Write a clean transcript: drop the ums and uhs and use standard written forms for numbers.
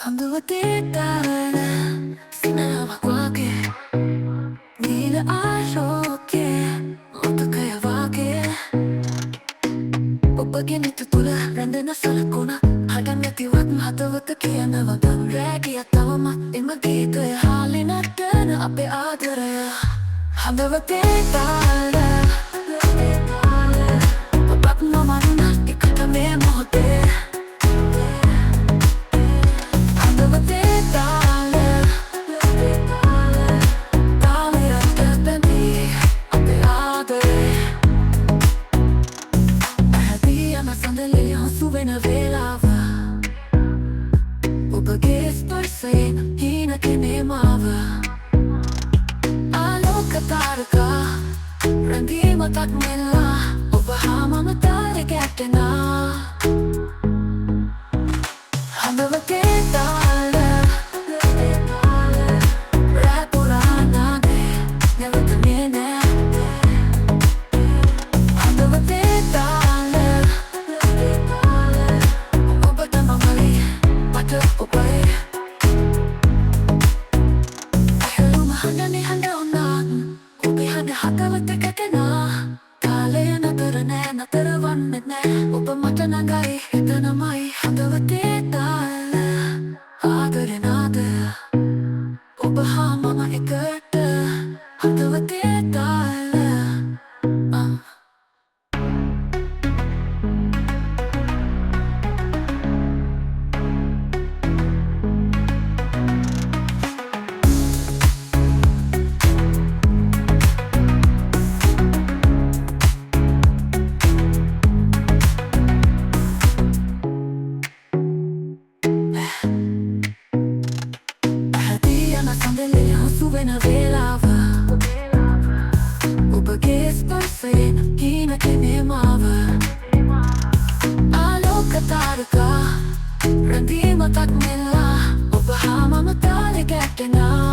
හඳුවතේ තාර සිනාවක් වගේ නීල ආලෝකයේ මතකය වගේ ඔබගේ නිත තුළ රැඳෙන සලකුණ හදන් නැතිවත් හදවත කියනව දම් රැකිය තවමත් එම ගීතය හාලි නටන අපේ ආදරය හඳවතේ තාර ඔබත් මමන්න එකට මේ මොහොතේ වෙන වේලාව ඔබගේ ස්පර්ශයෙන් හීනකනේ මාව ආලෝක තාරකා රැඳීමටත් මෙල්ලා ඔබ හා මම තාර ගැටෙනා හඳවතේ තාල රෑ පුරා නාදේ නැවතුනේ නෑ හඳවතේ තාල හදවත කැටෙනා කාලය නතර නෑ නතර වන්නෙත් නෑ ඔබ මට නඟයි එතනමයි හදවතේ තාල ආදරේ නාද ඔබ හා මම එකට හදවතේ තාල වෙන වේලාව ඔබගේ ස්පර්ශයෙන් හීනකනේ මාව ආලෝක තාරකා රැඳීමටත් මෙල්ලා ඔබ හා මම තාලේ ගැටෙනා